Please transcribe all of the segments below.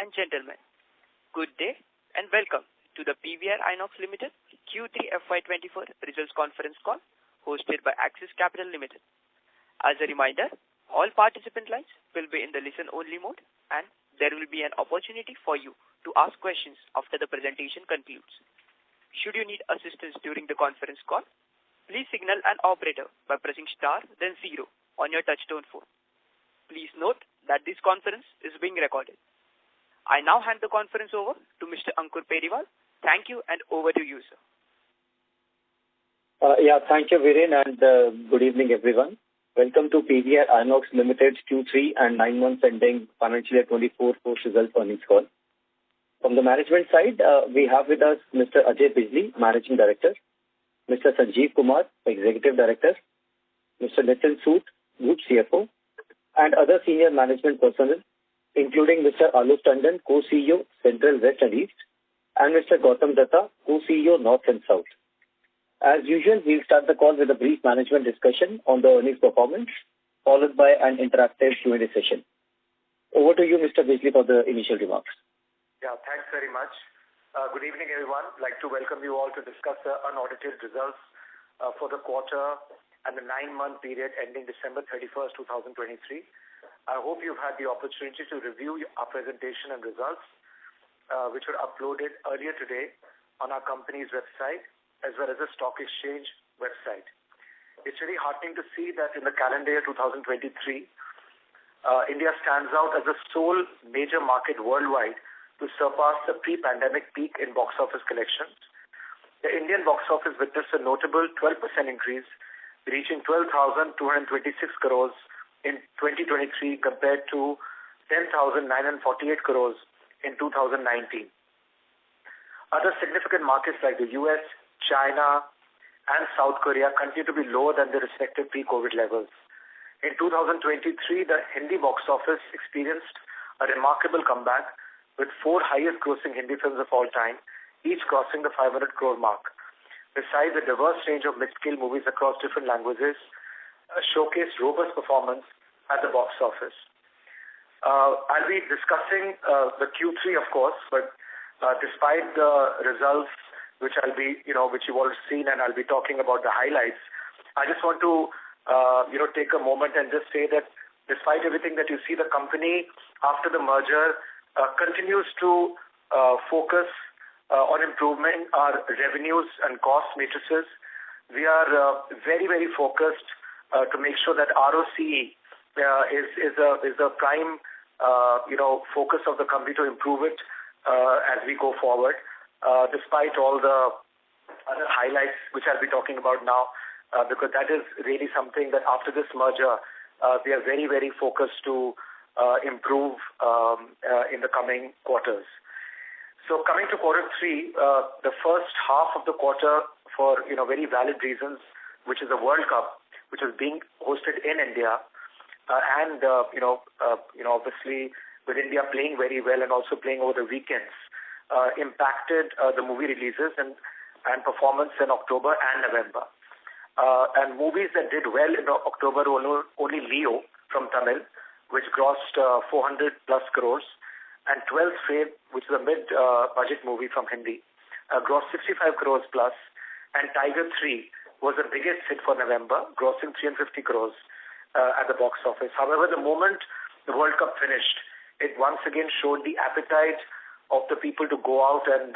and gentlemen, good day and welcome to the PVR Inox Limited Q3 FY24 results conference call hosted by Axis Capital Limited. As a reminder, all participant lines will be in the listen-only mode and there will be an opportunity for you to ask questions after the presentation concludes. Should you need assistance during the conference call, please signal an operator by pressing star then 0 on your touchtone phone. Please note that this conference is being recorded. I now hand the conference over to Mr. Ankur Periwal. Thank you and over to you, sir. Thank you, Viren, and good evening, everyone. Welcome to PVR Inox Limited Q3 and 9 months ending financial year 24 post-results earnings call. From the management side, we have with us Mr. Ajay Bijli, Managing Director, Mr. Sanjeev Kumar, Executive Director, Mr. Nitin Sood, Group CFO, and other senior management personnel, including Mr. Alok Tandon, Co-CEO, Central, West and East, and Mr. Gautam Datta, Co-CEO, North and South. As usual, we'll start the call with a brief management discussion on the earnings performance, followed by an interactive Q&A session. Over to you, Mr. Bijli, for the initial remarks. Yeah, thanks very much. Good evening, everyone. I'd like to welcome you all to discuss the unaudited results for the quarter and the 9-month period ending December 31st, 2023. I hope you've had the opportunity to review our presentation and results, which were uploaded earlier today on our company's website as well as the stock exchange website. It's really heartening to see that in the calendar year 2023, India stands out as the sole major market worldwide to surpass the pre-pandemic peak in box office collections. The Indian box office witnessed a notable 12% increase, reaching 12,226 crores in 2023 compared to 10,948 crores in 2019. Other significant markets like the US, China, and South Korea continue to be lower than their respective pre-COVID levels. In 2023, the Hindi box office experienced a remarkable comeback with 4 highest grossing Hindi films of all time, each crossing the 500 crore mark. Besides, a diverse range of mid-scale movies across different languages showcased robust performance at the box office. I'll be discussing the Q3, of course, but despite the results, which you've all seen, and I'll be talking about the highlights, I just want to, take a moment and just say that despite everything that you see, the company after the merger continues to focus on improving our revenues and cost matrices. We are very, very focused to make sure that ROCE is a prime, focus of the company to improve it as we go forward, despite all the other highlights which I'll be talking about now, because that is really something that after this merger, we are very, very focused to improve in the coming quarters. So coming to quarter 3, the first half of the quarter for, very valid reasons, which is the World Cup, which is being hosted in India, and, obviously with India playing very well and also playing over the weekends, impacted the movie releases and performance in October and November. And movies that did well in October were only Leo from Tamil, which grossed 400 plus crores, and 12th Fail, which is a mid-budget movie from Hindi, grossed 65 crores plus, and Tiger 3 was the biggest hit for November, grossing 350 crores at the box office. However, the moment the World Cup finished, it once again showed the appetite of the people to go out and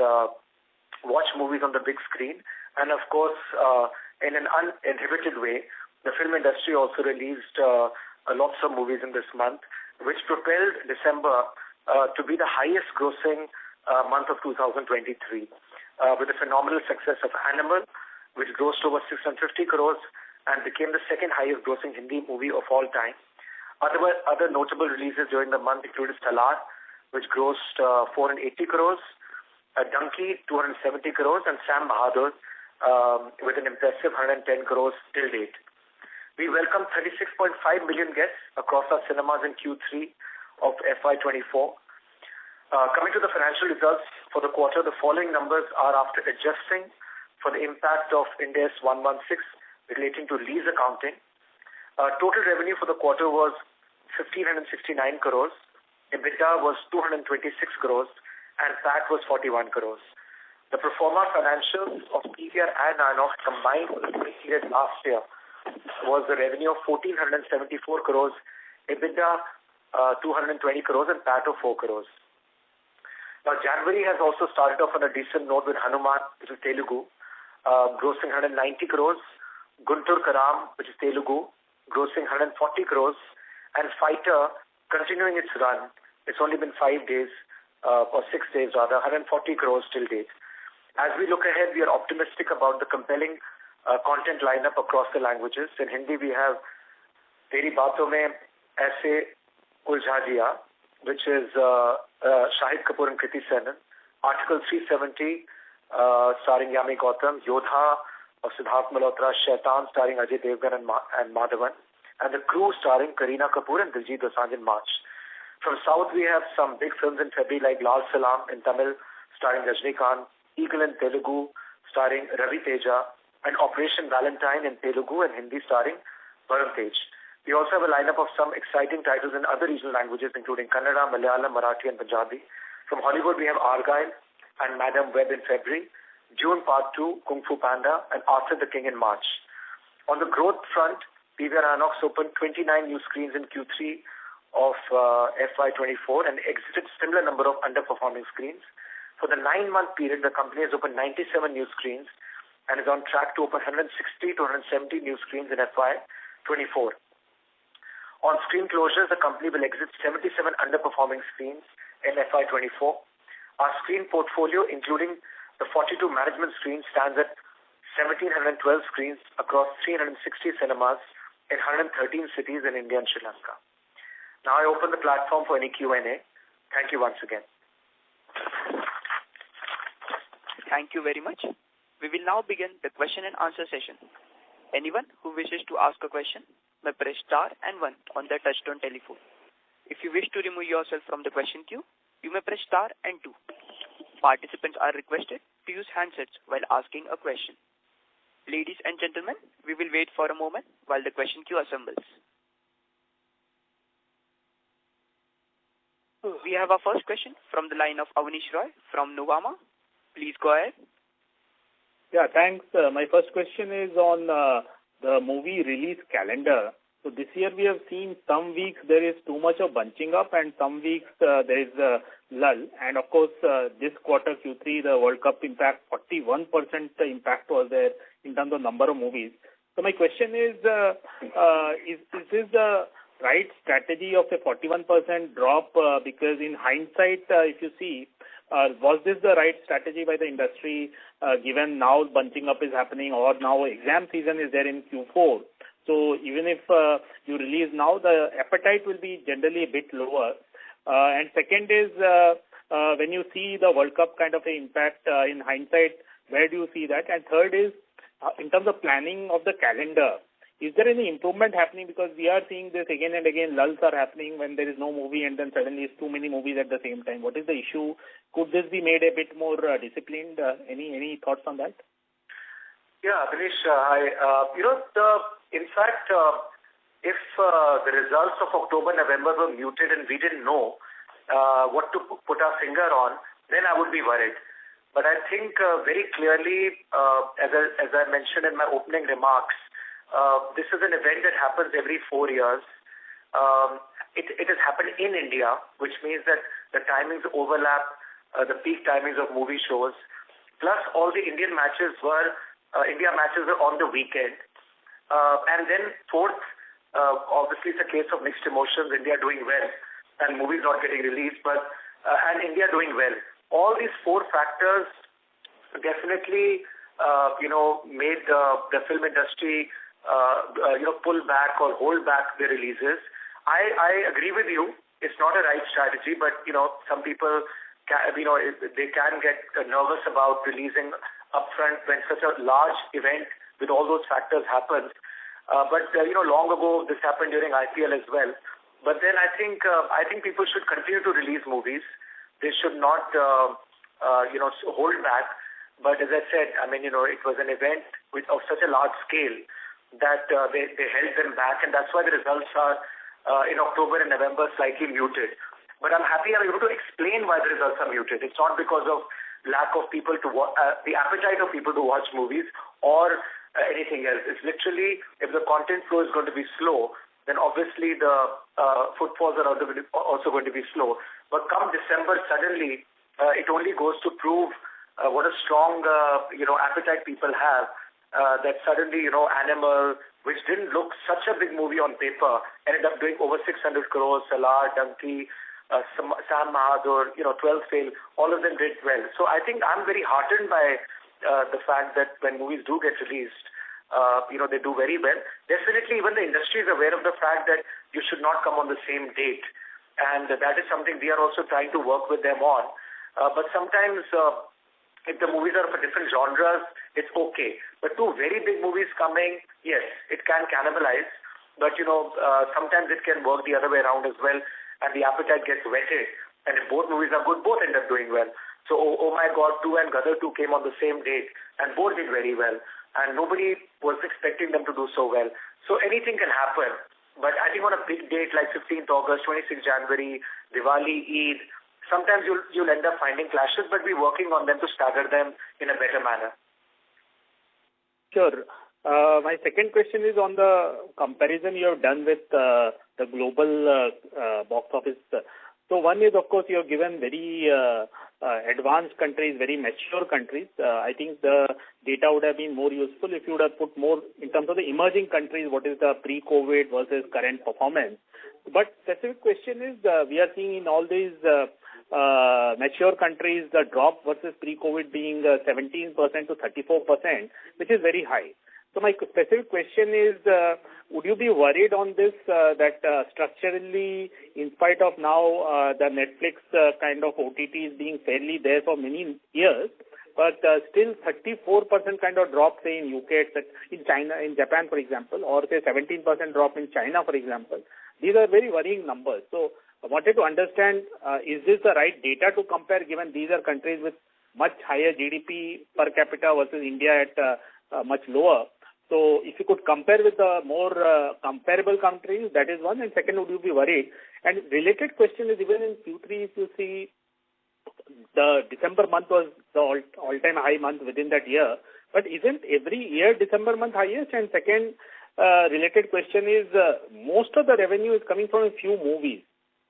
watch movies on the big screen. And of course, in an uninhibited way, the film industry also released lots of movies in this month, which propelled December to be the highest grossing month of 2023, with the phenomenal success of Animal, which grossed over 650 crores and became the second highest grossing Hindi movie of all time. Other notable releases during the month included Salar, which grossed 480 crores, Donkey, 270 crores, and Sam Bahadur, with an impressive 110 crores till date. We welcomed 36.5 million guests across our cinemas in Q3 of FY24. Coming to the financial results for the quarter, the following numbers are after adjusting for the impact of Ind AS 116 relating to lease accounting. Total revenue for the quarter was 1,569 crores, EBITDA was 226 crores and PAT was 41 crores. The pro forma financials of PVR and INOX combined for the same period last year was the revenue of 1,474 crores, EBITDA 220 crores and PAT of 4 crores. Now January has also started off on a decent note with Hanuman, which is Telugu, grossing 190 crores, Guntur Karam, which is Telugu, grossing 140 crores, and Fighter continuing its run. It's only been 5 days, or 6 days rather, 140 crores till date. As we look ahead, we are optimistic about the compelling content lineup across the languages. In Hindi, we have Teri Baaton Mein Aise Uljha Diya, which is Shahid Kapoor and Kriti Senon. Article 370, starring Yami Gautam. Yodha of Siddharth Malhotra. Shaitan, starring Ajay Devgan and Madhavan. And The Crew, starring Kareena Kapoor and Diljit Dosanjh in March. From South, we have some big films in February like Lal Salam in Tamil, starring Rajnikant, Eagle in Telugu, starring Ravi Teja, and Operation Valentine in Telugu and Hindi, starring Varun Tej. We also have a lineup of some exciting titles in other regional languages, including Kannada, Malayalam, Marathi, and Punjabi. From Hollywood, we have Argyle and Madam Web in February, June Part 2, Kung Fu Panda, and Arthur the King in March. On the growth front, PVR INOX opened 29 new screens in Q3 of FY24 and exited similar number of underperforming screens. For the 9-month period, the company has opened 97 new screens and is on track to open 160 to 170 new screens in FY24. On screen closures, the company will exit 77 underperforming screens in FY24. Our screen portfolio, including the 42 management screens, stands at 1,712 screens across 360 cinemas in 113 cities in India and Sri Lanka. Now I open the platform for any Q&A. Thank you once again. Thank you very much. We will now begin the question and answer session. Anyone who wishes to ask a question may press star and 1 on their touchtone telephone. If you wish to remove yourself from the question queue, you may press star and 2. Participants are requested to use handsets while asking a question. Ladies and gentlemen, we will wait for a moment while the question queue assembles. We have our first question from the line of Avnish Roy from Nuvama. Please go ahead. Yeah, thanks. My first question is on the movie release calendar. So this year we have seen some weeks there is too much of bunching up and some weeks there is a lull. And of course, this quarter Q3, the World Cup impact, 41% impact was there in terms of number of movies. So my question is this the right strategy of a 41% drop? Because in hindsight, if you see, was this the right strategy by the industry, given now bunching up is happening or now exam season is there in Q4? So even if you release now, the appetite will be generally a bit lower. And second is, when you see the World Cup kind of an impact in hindsight, where do you see that? And third is, in terms of planning of the calendar, is there any improvement happening? Because we are seeing this again and again, lulls are happening when there is no movie and then suddenly it's too many movies at the same time. What is the issue? Could this be made a bit more disciplined? Any thoughts on that? Yeah, Avnish, in fact, if the results of October, November were muted and we didn't know what to put our finger on, then I would be worried. But I think very clearly, as I mentioned in my opening remarks, this is an event that happens every 4 years. It has happened in India, which means that the timings overlap, the peak timings of movie shows. Plus, all the India matches were on the weekend. And then fourth, obviously it's a case of mixed emotions. India doing well and movies not getting released, and India doing well. All these 4 factors definitely, made the film industry, pull back or hold back the releases. I agree with you. It's not a right strategy, but, some people, they can get nervous about releasing upfront when such a large event with all those factors happens. But long ago, this happened during IPL as well. But then I think people should continue to release movies. They should not, hold back. But as I said, it was an event of such a large scale that they held them back, and that's why the results are in October and November slightly muted. But I'm happy I'm able to explain why the results are muted. It's not because of lack of people to the appetite of people to watch movies or anything else. It's literally, if the content flow is going to be slow, then obviously the footfalls are also going to be slow. But come December, suddenly, it only goes to prove what a strong, appetite people have, that suddenly, Animal, which didn't look such a big movie on paper, ended up doing over 600 crores, Salar, Donkey, Sam Mahadur, 12th Fail, all of them did well. So I think I'm very heartened by the fact that when movies do get released, they do very well. Definitely, even the industry is aware of the fact that you should not come on the same date. And that is something we are also trying to work with them on. But sometimes, if the movies are for different genres, it's okay. But two very big movies coming, yes, it can cannibalize. But, sometimes it can work the other way around as well. And the appetite gets whetted. And if both movies are good, both end up doing well. So, Oh My God 2 and Gadar 2 came on the same date. And both did very well. And nobody was expecting them to do so well. So anything can happen. But I think on a big date like 15th August, 26th January, Diwali, Eid, sometimes you'll end up finding clashes, but we're working on them to stagger them in a better manner. Sure. My second question is on the comparison you have done with the global box office. So one is, of course, you have given very advanced countries, very mature countries. I think the data would have been more useful if you would have put more in terms of the emerging countries, what is the pre-COVID versus current performance. But specific question is, we are seeing in all these mature countries, the drop versus pre-COVID being 17% to 34%, which is very high. So my specific question is, would you be worried on this, that structurally, in spite of now the Netflix kind of OTTs being fairly there for many years, but still 34% kind of drop, say in UK, in China, in Japan, for example, or say 17% drop in China, for example. These are very worrying numbers. So I wanted to understand, is this the right data to compare, given these are countries with much higher GDP per capita versus India at much lower? So if you could compare with the more comparable countries, that is one. And second, would you be worried? And related question is, even in Q3, if you see, the December month was the all-time high month within that year. But isn't every year December month highest? And second, related question is, most of the revenue is coming from a few movies.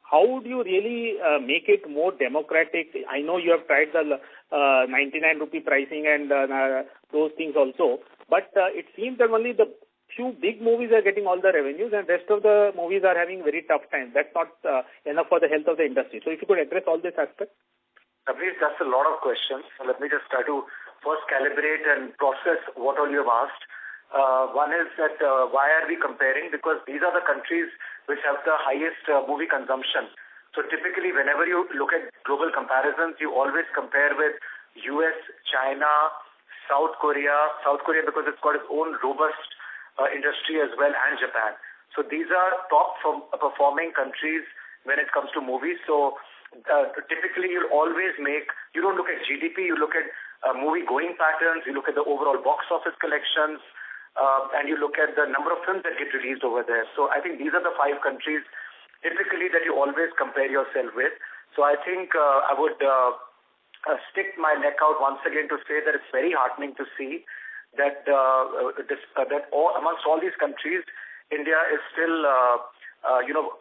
How would you really make it more democratic? I know you have tried the 99 rupee pricing and those things also. But it seems that only the few big movies are getting all the revenues and rest of the movies are having very tough time. That's not enough for the health of the industry. So if you could address all this aspect. Please, that's a lot of questions. So let me just try to first calibrate and process what all you have asked. One is that why are we comparing? Because these are the countries which have the highest movie consumption. So typically whenever you look at global comparisons, you always compare with US, China, South Korea because it's got its own robust industry as well, and Japan. So these are top performing countries when it comes to movies. So typically you don't look at GDP, you look at movie going patterns, you look at the overall box office collections, and you look at the number of films that get released over there. So I think these are the 5 countries typically that you always compare yourself with. So I think I would stick my neck out once again to say that it's very heartening to see that amongst all these countries, India is still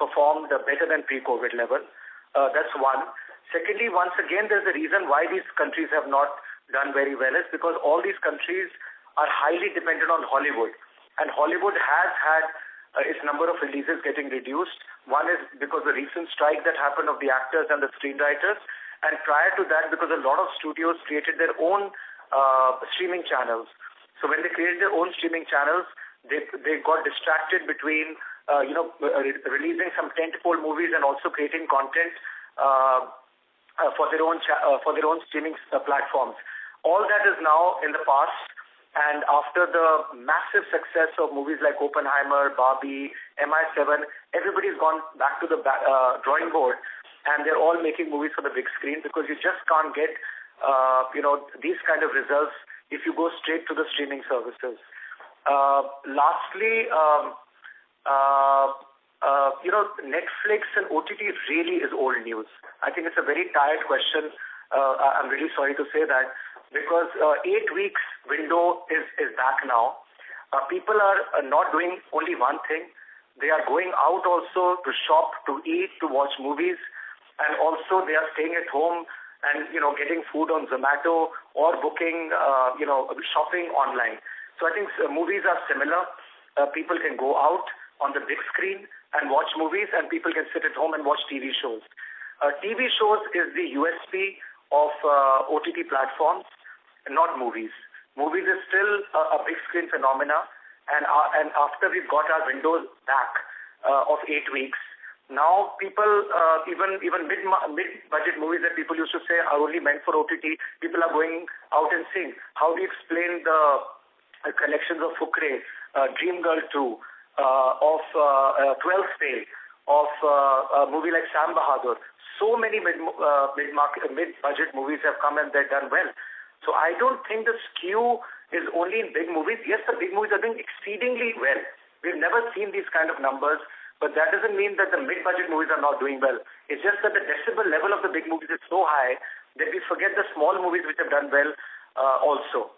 performed better than pre-COVID level. That's one. Secondly, once again, there's a reason why these countries have not done very well is because all these countries are highly dependent on Hollywood, and Hollywood has had its number of releases getting reduced. One is because the recent strike that happened of the actors and the screenwriters. And prior to that, because a lot of studios created their own streaming channels. So when they created their own streaming channels, they got distracted between, releasing some tentpole movies and also creating content for their own streaming platforms. All that is now in the past. And after the massive success of movies like Oppenheimer, Barbie, MI7, everybody's gone back to the drawing board. And they're all making movies for the big screen because you just can't get, these kind of results if you go straight to the streaming services. Lastly, Netflix and OTT really is old news. I think it's a very tired question. I'm really sorry to say that, because 8 weeks window is back now. People are not doing only one thing. They are going out also to shop, to eat, to watch movies, and also they are staying at home and, getting food on Zomato or booking, shopping online. So I think movies are similar. People can go out on the big screen and watch movies, and people can sit at home and watch TV shows. TV shows is the USP of OTT platforms, not movies. Movies is still a big screen phenomena, and after we've got our windows back of 8 weeks, now people, even mid-budget movies that people used to say are only meant for OTT, people are going out and seeing. How do you explain the collections of Fukre, Dream Girl 2, of 12th Fail, of a movie like Sam Bahadur? So many mid-budget movies have come and they've done well. So I don't think the skew is only in big movies. Yes, the big movies are doing exceedingly well. We've never seen these kind of numbers, but that doesn't mean that the mid-budget movies are not doing well. It's just that the decibel level of the big movies is so high that we forget the small movies which have done well also.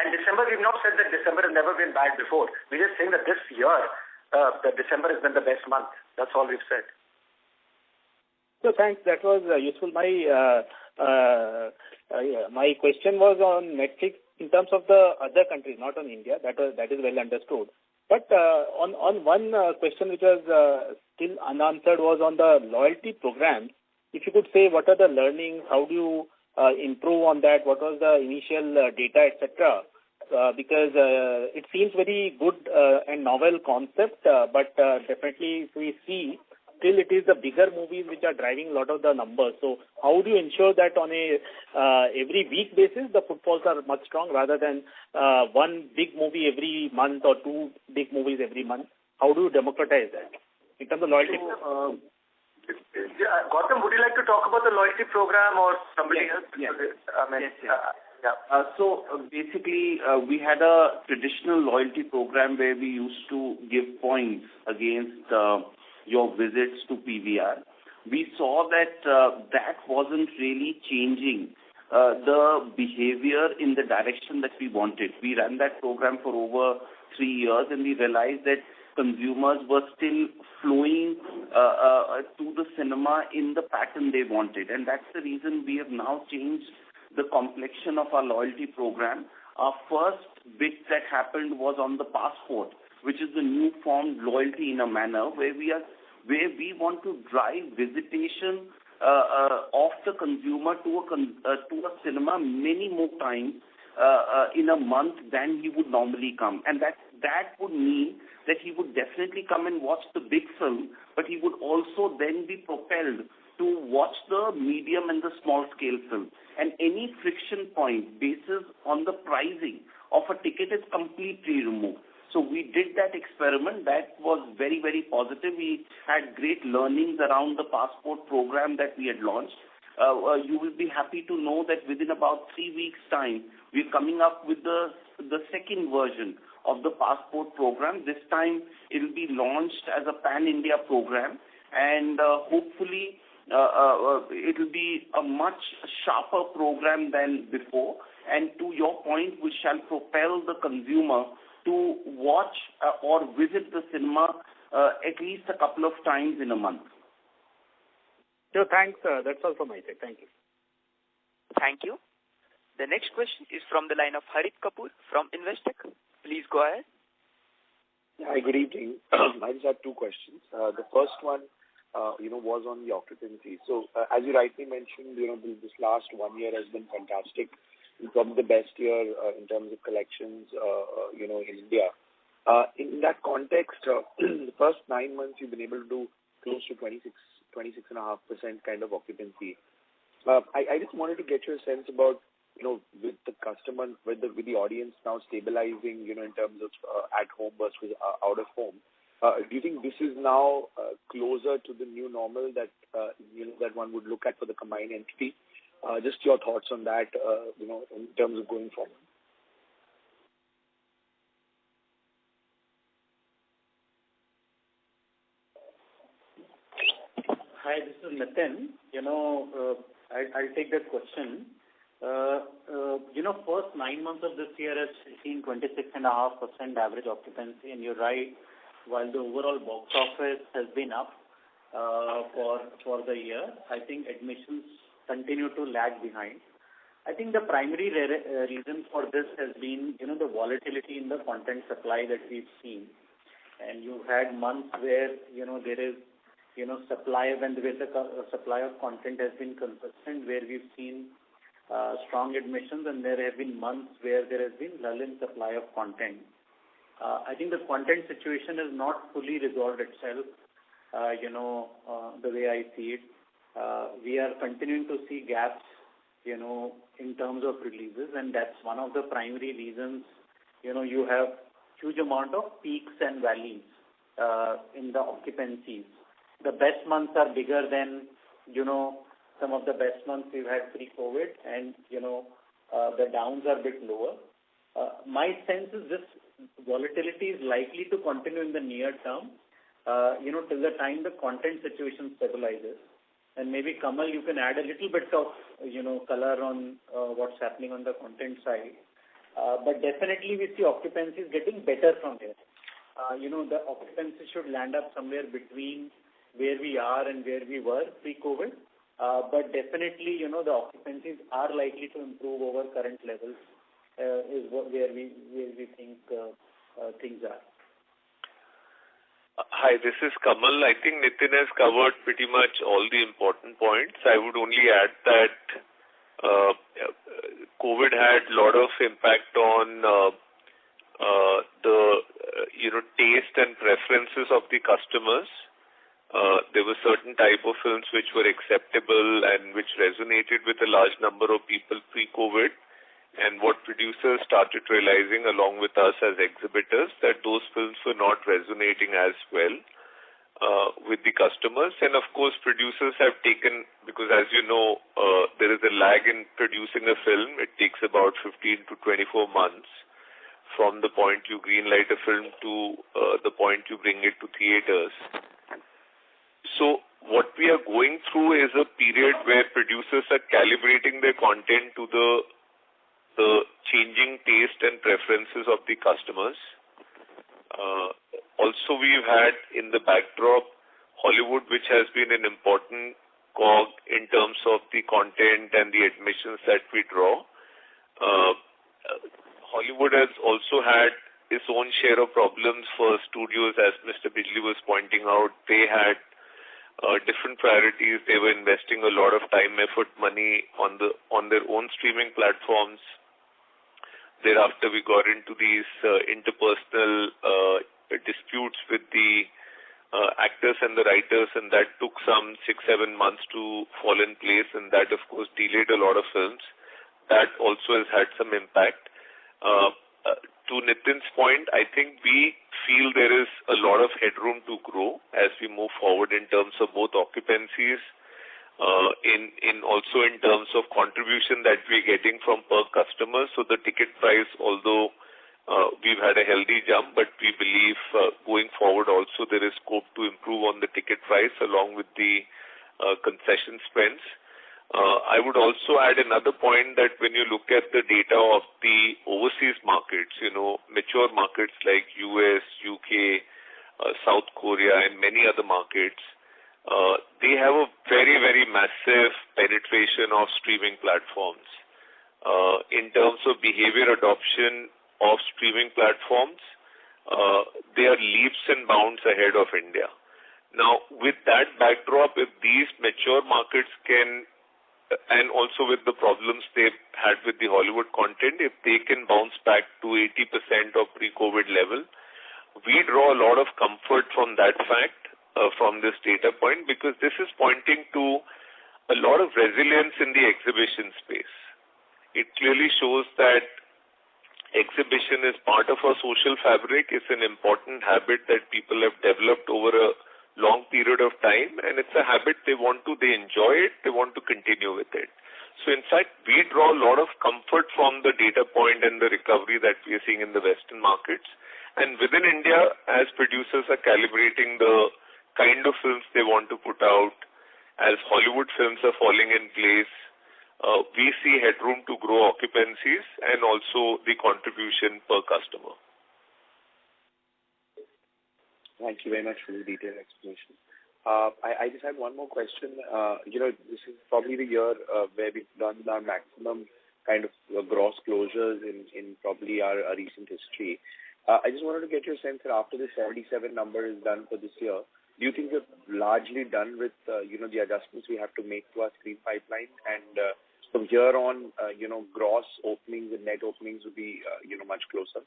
And December, we've not said that December has never been bad before. We're just saying that this year, that December has been the best month. That's all we've said. So thanks. That was useful. My question was on Netflix in terms of the other countries, not on India. That is well understood. But on one question which was still unanswered was on the loyalty program. If you could say what are the learnings, how do you improve on that, what was the initial data, etc. Because it seems very good and novel concept, but definitely if we see, still it is the bigger movies which are driving a lot of the numbers. So how do you ensure that on a every week basis the footfalls are much strong rather than one big movie every month or two big movies every month? How do you democratize that in terms of loyalty? Gautam, would you like to talk about the loyalty program or somebody else? Yes. So basically, we had a traditional loyalty program where we used to give points against your visits to PVR. We saw that that wasn't really changing the behavior in the direction that we wanted. We ran that program for over 3 years, and we realized that consumers were still flowing to the cinema in the pattern they wanted. And that's the reason we have now changed the complexion of our loyalty program. Our first bit that happened was on the passport, which is the new form loyalty in a manner where we want to drive visitation of the consumer to a cinema many more times in a month than he would normally come. And that would mean that he would definitely come and watch the big film, but he would also then be propelled to watch the medium and the small scale film. And any friction point basis on the pricing of a ticket is completely removed. So we did that experiment. That was very, very positive. We had great learnings around the passport program that we had launched. You will be happy to know that within about 3 weeks' time, we're coming up with the second version of the passport program. This time, it will be launched as a pan-India program, and hopefully, it will be a much sharper program than before. And to your point, we shall propel the consumer to watch or visit the cinema at least a couple of times in a month. So thanks. That's all from my side. Thank you. Thank you. The next question is from the line of Harit Kapoor from Investec. Please go ahead. Hi, good evening. I just have two questions. The first one, was on the occupancy. So, as you rightly mentioned, this last 1 year has been fantastic. It's probably the best year in terms of collections, in India. In that context, the first 9 months you've been able to do close to 26.5% kind of occupancy. I just wanted to get your sense about, with the customer, with the audience now stabilizing, in terms of at home versus out of home. Do you think this is now closer to the new normal that that one would look at for the combined entity? Just your thoughts on that, in terms of going forward. Hi, this is Nitin. I'll take that question. First 9 months of this year has seen 26.5% average occupancy, and you're right, while the overall box office has been up for the year, I think admissions continue to lag behind. I think the primary reason for this has been, the volatility in the content supply that we've seen. And you've had months where, there is, supply, when the supply of content has been consistent, where we've seen strong admissions, and there have been months where there has been lull in supply of content. I think the content situation is not fully resolved itself, the way I see it. We are continuing to see gaps, in terms of releases, and that's one of the primary reasons, you have huge amount of peaks and valleys in the occupancies. The best months are bigger than, some of the best months we've had pre-COVID, and, the downs are a bit lower. My sense is this volatility is likely to continue in the near term, till the time the content situation stabilizes. And maybe Kamal, you can add a little bit of, color on what's happening on the content side. But definitely we see occupancies getting better from here. The occupancy should land up somewhere between where we are and where we were pre-COVID. But definitely, the occupancies are likely to improve over current levels, where we think things are. Hi, this is Kamal. I think Nitin has covered pretty much all the important points. I would only add that COVID had a lot of impact on the taste and preferences of the customers. There were certain type of films which were acceptable and which resonated with a large number of people pre-COVID. And what producers started realizing along with us as exhibitors, that those films were not resonating as well with the customers. And of course, producers have taken, because as you know, there is a lag in producing a film. It takes about 15 to 24 months from the point you greenlight a film to the point you bring it to theaters. So what we are going through is a period where producers are calibrating their content to the changing taste and preferences of the customers. Also, we've had in the backdrop Hollywood, which has been an important cog in terms of the content and the admissions that we draw. Hollywood has also had its own share of problems for studios, as Mr. Bijli was pointing out. They had different priorities. They were investing a lot of time, effort, money on their own streaming platforms. Thereafter, we got into these interpersonal disputes with the actors and the writers, and that took some 6-7 months to fall in place, and that, of course, delayed a lot of films. That also has had some impact. To Nitin's point, I think we feel there is a lot of headroom to grow as we move forward in terms of both occupancies, also in terms of contribution that we're getting from per customers. So the ticket price, although we've had a healthy jump, but we believe going forward also there is scope to improve on the ticket price along with the concession spends. I would also add another point that when you look at the data of the overseas markets, mature markets like US, UK, South Korea, and many other markets, they have a very, very massive penetration of streaming platforms. In terms of behavior adoption of streaming platforms, they are leaps and bounds ahead of India. Now, with that backdrop, if these mature markets can, and also with the problems they've had with the Hollywood content, if they can bounce back to 80% of pre-COVID level, we draw a lot of comfort from that fact, from this data point, because this is pointing to a lot of resilience in the exhibition space. It clearly shows that exhibition is part of our social fabric. It's an important habit that people have developed over a long period of time, and it's a habit they enjoy it, they want to continue with it. So in fact, we draw a lot of comfort from the data point and the recovery that we are seeing in the Western markets. And within India, as producers are calibrating the kind of films they want to put out, as Hollywood films are falling in place, we see headroom to grow occupancies and also the contribution per customer. Thank you very much for the detailed explanation. I just had one more question. This is probably the year where we've done our maximum kind of gross closures in probably our recent history. I just wanted to get your sense that after the 77 number is done for this year, do you think we're largely done with, the adjustments we have to make to our screen pipeline? And from here on, gross openings and net openings will be, much closer?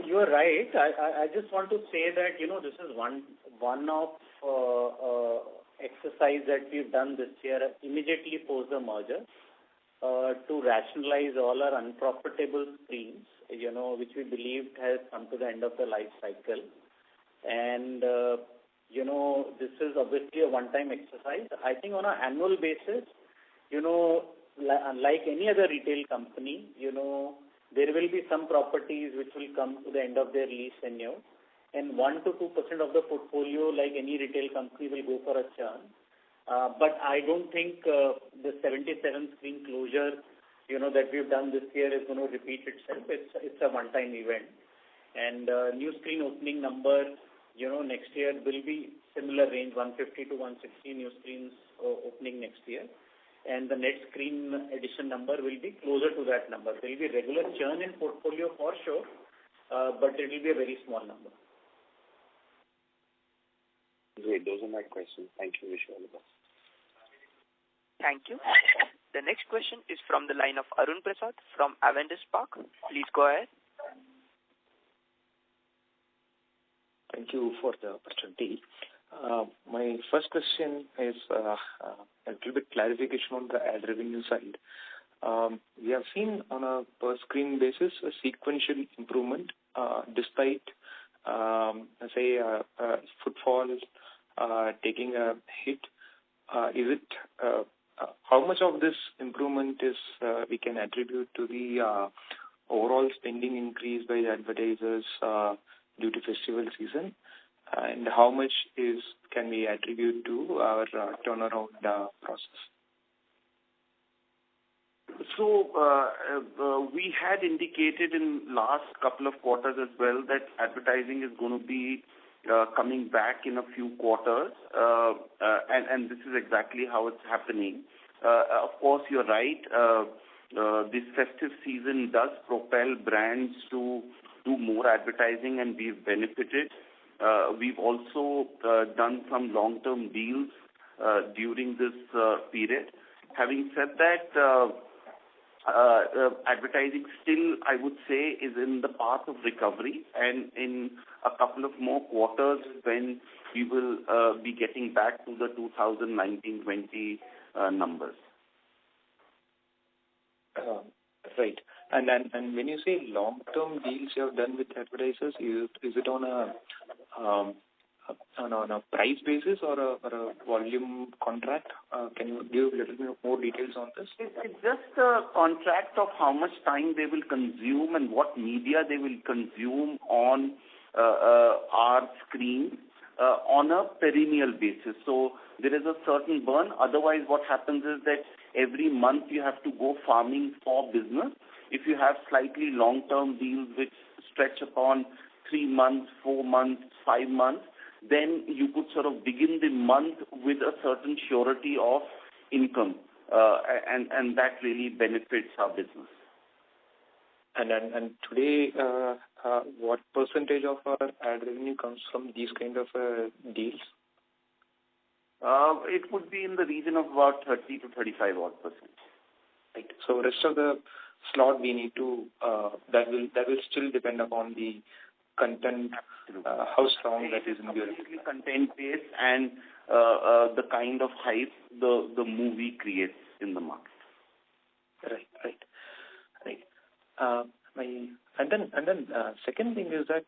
You are right. I just want to say that, this is one of exercise that we've done this year immediately post the merger to rationalize all our unprofitable screens, which we believed has come to the end of the life cycle. And, this is obviously a one-time exercise. I think on an annual basis, like any other retail company, there will be some properties which will come to the end of their lease tenure, and 1 to 2% of the portfolio, like any retail company, will go for a churn. But I don't think the 77 screen closure, that we've done this year is going to repeat itself. It's a one-time event. And new screen opening number, next year will be similar range, 150 to 160 new screens opening next year. And the net screen addition number will be closer to that number. There will be regular churn in portfolio for sure, but it will be a very small number. Great. Those are my questions. Thank you. Wish you all the best. Thank you. The next question is from the line of Arun Prasad from Avendus Spark. Please go ahead. Thank you for the opportunity. My first question is a little bit clarification on the ad revenue side. We have seen on a per screen basis a sequential improvement despite, footfall taking a hit. How much of this improvement is we can attribute to the overall spending increase by the advertisers due to festival season, and how much can we attribute to our turnaround process? So we had indicated in last couple of quarters as well that advertising is going to be coming back in a few quarters, and this is exactly how it's happening. Of course, you're right. This festive season does propel brands to do more advertising, and we've benefited. We've also done some long-term deals during this period. Having said that, advertising still, I would say, is in the path of recovery, and in a couple of more quarters when we will be getting back to the 2019-20 numbers. Right. And when you say long-term deals you have done with advertisers, is it on a price basis or a volume contract? Can you give a little bit more details on this? It's just a contract of how much time they will consume and what media they will consume on our screen on a perennial basis. So there is a certain burn. Otherwise, what happens is that every month you have to go farming for business. If you have slightly long-term deals which stretch upon 3 months, 4 months, 5 months, then you could sort of begin the month with a certain surety of income, and that really benefits our business. And today, what percentage of our ad revenue comes from these kind of deals? It would be in the region of about 30 to 35 odd %. Right. So rest of the slot we need to that will still depend upon the content, how strong that is in the content base and the kind of hype the movie creates in the market. Right. And then second thing is that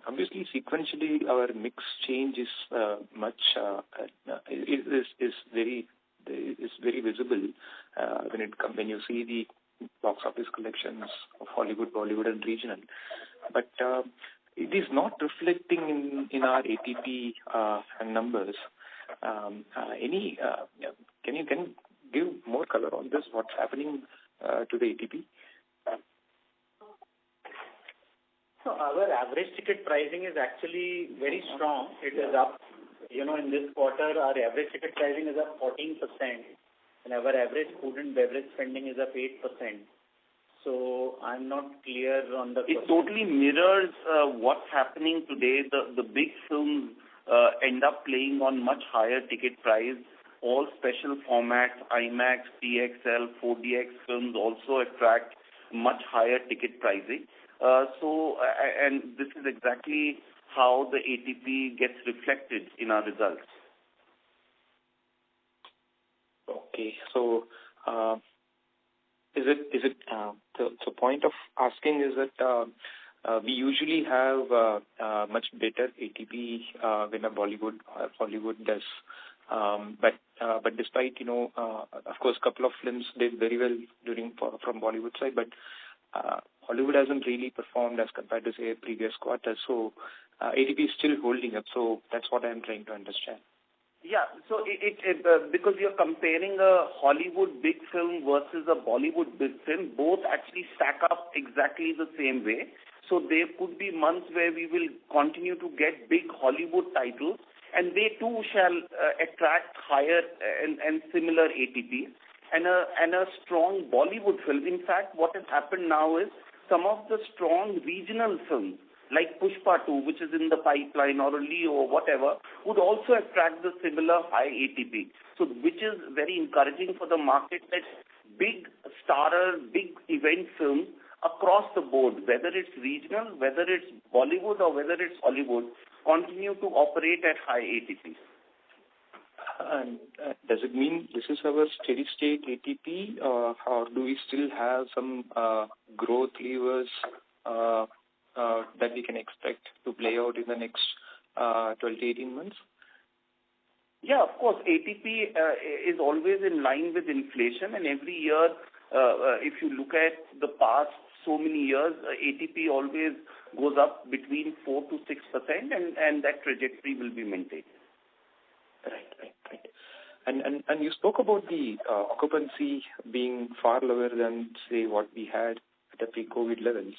obviously sequentially our mix change is very visible when you see the box office collections of Hollywood, Bollywood, and regional. But it is not reflecting in our ATP numbers. Can you give more color on this? What's happening to the ATP? So our average ticket pricing is actually very strong. It is up. In this quarter, our average ticket pricing is up 14%, and our average food and beverage spending is up 8%. So I'm not clear on the It totally mirrors what's happening today. The big films end up playing on much higher ticket price. All special formats, IMAX, TXL, 4DX films also attract much higher ticket pricing. And this is exactly how the ATP gets reflected in our results. Okay, so is it the point of asking is that we usually have much better ATP when a Bollywood does, but despite of course a couple of films did very well from Bollywood side, but Hollywood hasn't really performed as compared to say previous quarters, so ATP is still holding up. So that's what I'm trying to understand. Yeah, so because you're comparing a Hollywood big film versus a Bollywood big film, both actually stack up exactly the same way. So there could be months where we will continue to get big Hollywood titles, and they too shall attract higher and similar ATP. And a strong Bollywood film. In fact, what has happened now is some of the strong regional films, like Pushpa 2, which is in the pipeline, or Leo, or whatever, would also attract the similar high ATP. So, which is very encouraging for the market that big starrer, big event films across the board, whether it's regional, whether it's Bollywood, or whether it's Hollywood, continue to operate at high ATP. And does it mean this is our steady state ATP, or do we still have some growth levers that we can expect to play out in the next 12 to 18 months? Yeah, of course. ATP is always in line with inflation, and every year, if you look at the past so many years, ATP always goes up between 4 to 6%, and that trajectory will be maintained. Right. And you spoke about the occupancy being far lower than, say, what we had at the pre-COVID levels.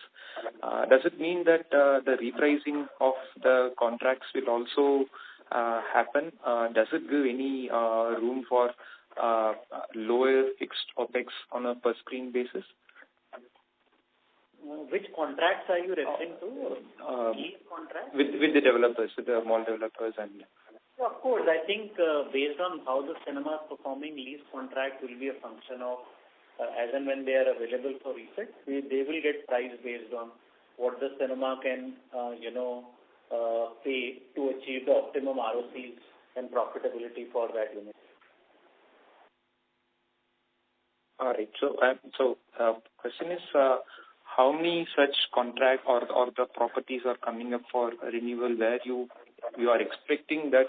Does it mean that the repricing of the contracts will also happen? Does it give any room for lower fixed OPEX on a per-screen basis? Which contracts are you referring to? Lease contracts? With the developers, with the mall developers and... Of course, I think based on how the cinema is performing, lease contract will be a function of as and when they are available for reset, they will get priced based on what the cinema can, pay to achieve the optimum ROCs and profitability for that unit. All right. So, question is, how many such contract or the properties are coming up for renewal where you are expecting that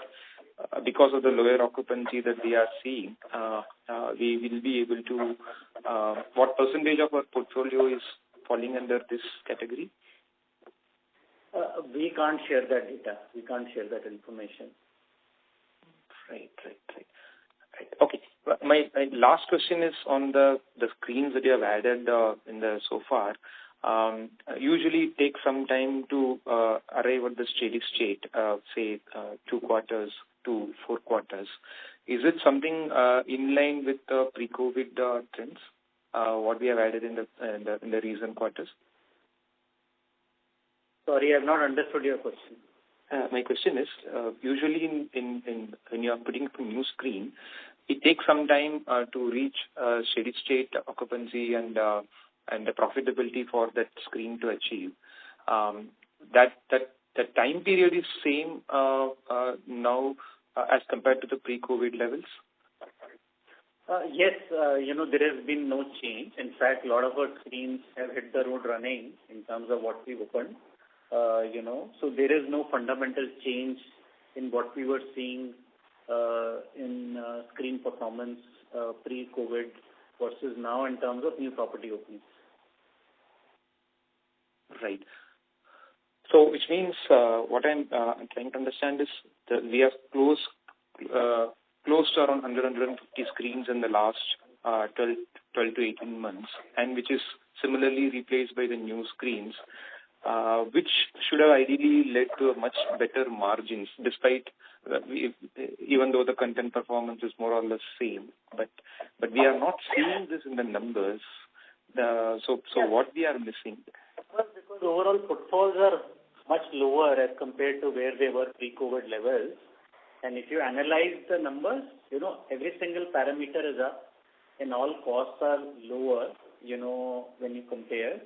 because of the lower occupancy that we are seeing, we will be able to, what percentage of our portfolio is falling under this category? We can't share that data. We can't share that information. Right. Okay. My last question is on the screens that you have added in the so far. Usually it takes some time to arrive at the steady state, say 2 quarters to 4 quarters. Is it something in line with the pre-COVID trends? What we have added in the recent quarters? Sorry, I have not understood your question. My question is, usually in when you are putting up a new screen, it takes some time to reach steady state occupancy and the profitability for that screen to achieve. That time period is same now as compared to the pre-COVID levels? Yes, there has been no change. In fact, a lot of our screens have hit the road running in terms of what we opened. So there is no fundamental change in what we were seeing in screen performance pre-COVID versus now in terms of new property openings. Right. So, which means what I'm trying to understand is that we have close to around 150 screens in the last 12 to 18 months, and which is similarly replaced by the new screens, which should have ideally led to a much better margins, despite even though the content performance is more or less same. But we are not seeing this in the numbers. So what we are missing? Well, because overall footfalls are much lower as compared to where they were pre-COVID levels. And if you analyze the numbers, every single parameter is up and all costs are lower, when you compare.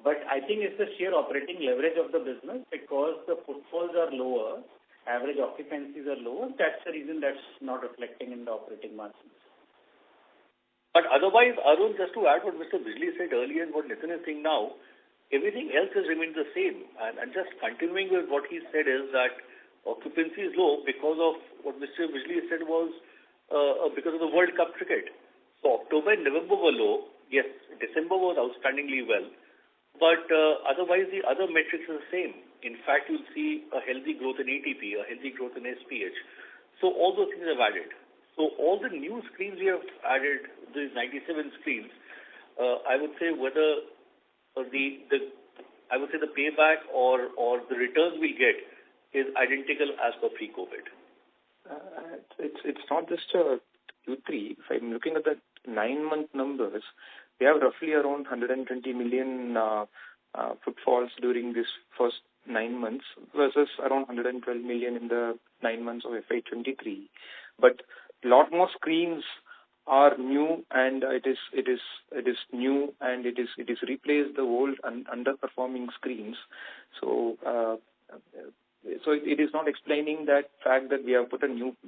But I think it's the sheer operating leverage of the business because the footfalls are lower, average occupancies are lower. That's the reason that's not reflecting in the operating margins. But otherwise, Arun, just to add what Mr. Bijli said earlier and what Nitin is saying now, everything else has remained the same. And just continuing with what he said is that occupancy is low because of what Mr. Bijli said was because of the World Cup cricket. So October and November were low. Yes, December was outstandingly well. But otherwise, the other metrics are the same. In fact, you'll see a healthy growth in ATP, a healthy growth in SPH. So all those things have added. So all the new screens we have added, these 97 screens, I would say whether the payback or the returns we get is identical as per pre-COVID. It's not just a Q3. If I'm looking at the 9-month numbers, we have roughly around 120 million footfalls during this first 9 months versus around 112 million in the 9 months of FY23. But a lot more screens are new, and it is new, and it is replaced the old underperforming screens. So it is not explaining that fact that we have put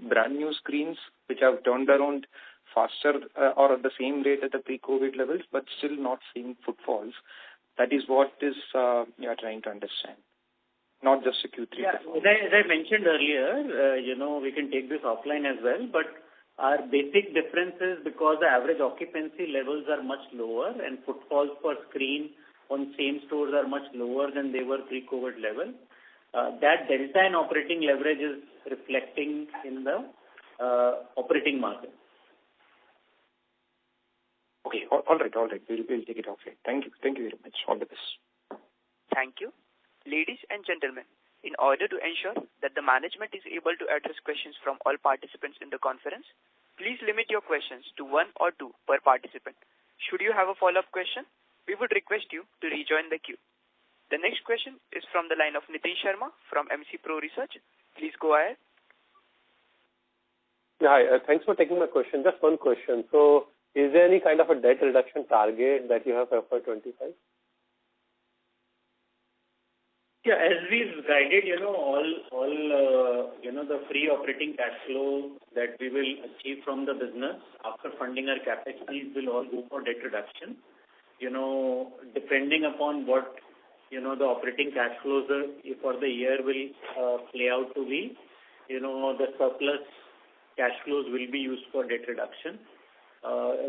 brand new screens which have turned around faster or at the same rate at the pre-COVID levels, but still not seeing footfalls. That is what is you are trying to understand, not just a Q3. Yeah, as I mentioned earlier, we can take this offline as well, but our basic difference is because the average occupancy levels are much lower and footfalls per screen on same stores are much lower than they were pre-COVID level. That delta in operating leverage is reflecting in the operating margin. Okay, all right. We'll take it offline. Thank you very much. All the best. Thank you. Ladies and gentlemen, in order to ensure that the management is able to address questions from all participants in the conference, please limit your questions to 1 or 2 per participant. Should you have a follow-up question, we would request you to rejoin the queue. The next question is from the line of Nitin Sharma from MC Pro Research. Please go ahead. Yeah, hi. Thanks for taking my question. Just one question. So, is there any kind of a debt reduction target that you have for FY25? Yeah, as we've guided, all the free operating cash flow that we will achieve from the business after funding our capex, these will all go for debt reduction. Depending upon what, the operating cash flows for the year will play out to be, the surplus cash flows will be used for debt reduction,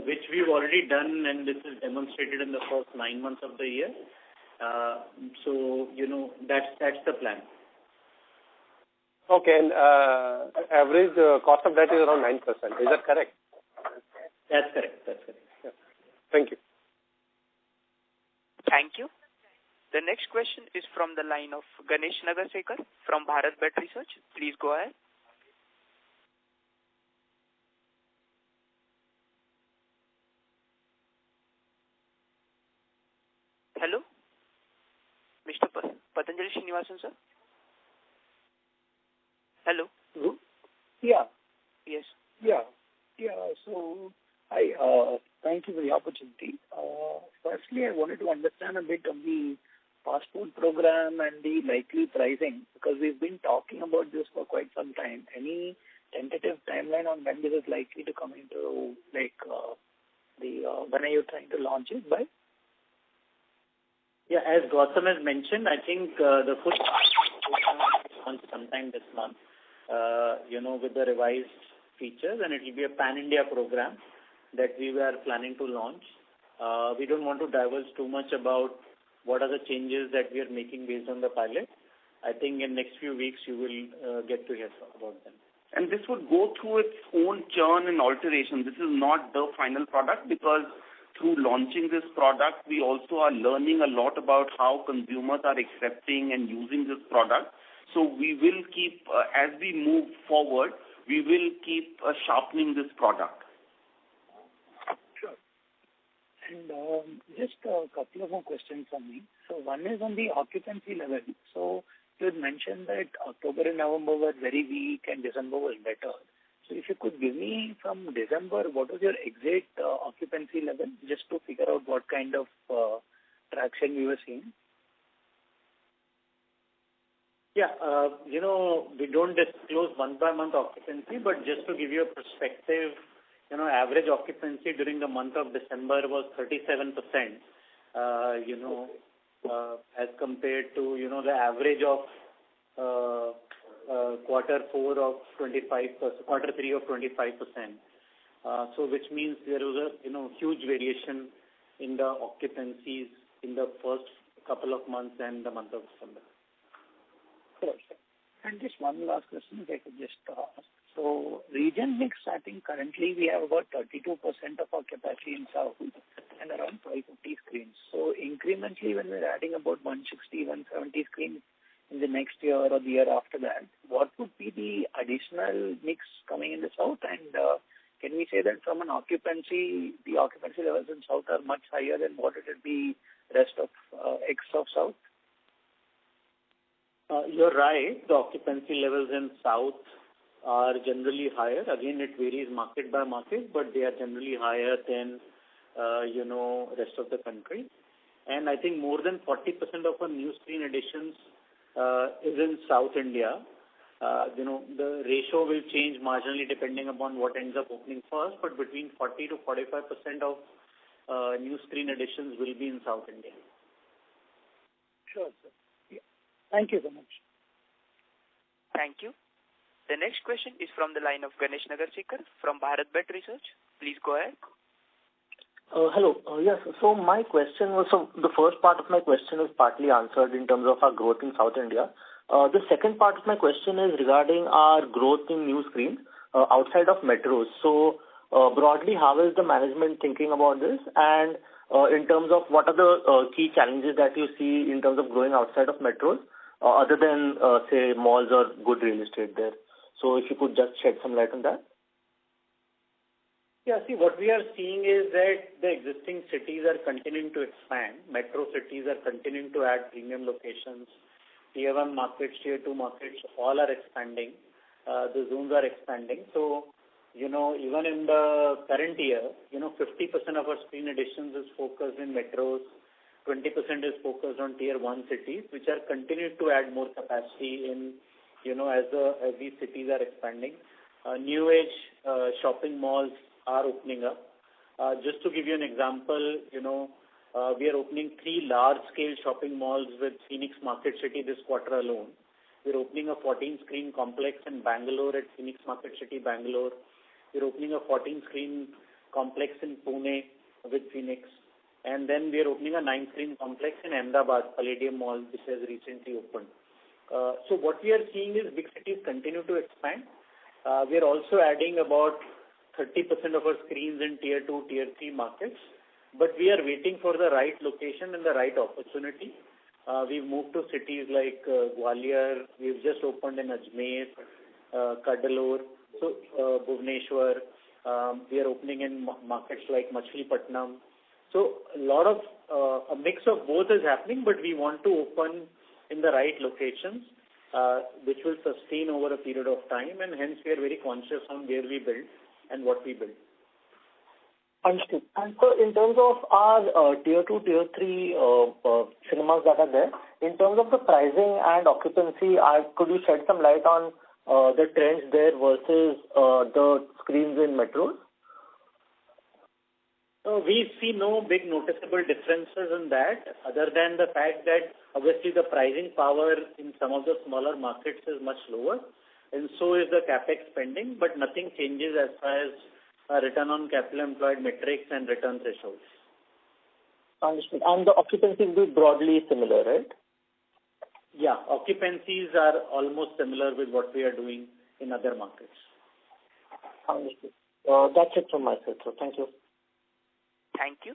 which we've already done, and this is demonstrated in the first 9 months of the year. So, that's the plan. Okay, and average cost of debt is around 9%. Is that correct? That's correct. Yeah. Thank you. Thank you. The next question is from the line of Ganesh Nagasekar from Bharat Bet Research. Please go ahead. Hello? Mr. Patanjali Srinivasan, sir? Hello? Yeah. Yes. Yeah. So, thank you for the opportunity. Firstly, I wanted to understand a bit of the passport program and the likely pricing, because we've been talking about this for quite some time. Any tentative timeline on when this is likely to come into, when are you trying to launch it by? Yeah, as Gautam has mentioned, I think the full launch sometime this month, with the revised features, and it will be a pan-India program that we were planning to launch. We don't want to divulge too much about what are the changes that we are making based on the pilot. I think in next few weeks you will get to hear about them. And this would go through its own churn and alteration. This is not the final product, because through launching this product, we also are learning a lot about how consumers are accepting and using this product. So we will keep, as we move forward, we will keep sharpening this product. Sure. And just a couple of more questions from me. So one is on the occupancy level. So you had mentioned that October and November were very weak and December was better. So if you could give me from December, what was your exit occupancy level, just to figure out what kind of traction we were seeing? Yeah, we don't disclose month-by-month occupancy, but just to give you a perspective, average occupancy during the month of December was 37%, as compared to, the average of quarter 3 of 25%. So which means there was a, huge variation in the occupancies in the first couple of months and the month of December. Sure. And just one last question, if I could just ask. So region mix, I think currently we have about 32% of our capacity in South and around 550 screens. So incrementally, when we're adding about 160, 170 screens in the next year or the year after that, what would be the additional mix coming in the South? And can we say that from an occupancy, the occupancy levels in South are much higher than what it would be rest of X of South? You're right. The occupancy levels in South are generally higher. Again, it varies market by market, but they are generally higher than, rest of the country. And I think more than 40% of our new screen additions is in South India. The ratio will change marginally depending upon what ends up opening first, but between 40 to 45% of new screen additions will be in South India. Sure, sir. Yeah. Thank you so much. Thank you. The next question is from the line of Ganesh Nagarsekar from Bharat Bet Research. Please go ahead. Hello. Yes. So my question was, the first part of my question is partly answered in terms of our growth in South India. The second part of my question is regarding our growth in new screens outside of metros. So broadly, how is the management thinking about this? And in terms of what are the key challenges that you see in terms of growing outside of metros, other than, say, malls or good real estate there? So if you could just shed some light on that. Yeah, see, what we are seeing is that the existing cities are continuing to expand. Metro cities are continuing to add premium locations. Tier 1 markets, Tier 2 markets, all are expanding. The zones are expanding. So, even in the current year, 50% of our screen additions is focused in metros, 20% is focused on Tier 1 cities, which are continuing to add more capacity in, as these cities are expanding. New age shopping malls are opening up. Just to give you an example, we are opening 3 large-scale shopping malls with Phoenix Market City this quarter alone. We're opening a 14-screen complex in Bangalore at Phoenix Market City, Bangalore. We're opening a 14-screen complex in Pune with Phoenix. And then we're opening a 9-screen complex in Ahmedabad, Palladium Mall, which has recently opened. So what we are seeing is big cities continue to expand. We are also adding about 30% of our screens in Tier 2, Tier 3 markets. But we are waiting for the right location and the right opportunity. We've moved to cities like Gwalior. We've just opened in Ajmer, Cuddalore, Bhubaneswar. We are opening in markets like Machilipatnam. So a mix of both is happening, but we want to open in the right locations, which will sustain over a period of time, and hence we are very conscious on where we build and what we build. Understood. And so in terms of our Tier 2, Tier 3 cinemas that are there, in terms of the pricing and occupancy, could you shed some light on the trends there versus the screens in metros? We see no big noticeable differences in that, other than the fact that obviously the pricing power in some of the smaller markets is much lower, and so is the capex spending, but nothing changes as far as return on capital employed metrics and return thresholds. Understood. And the occupancy will be broadly similar, right? Yeah, occupancies are almost similar with what we are doing in other markets. Understood. That's it from my side, sir. Thank you. Thank you.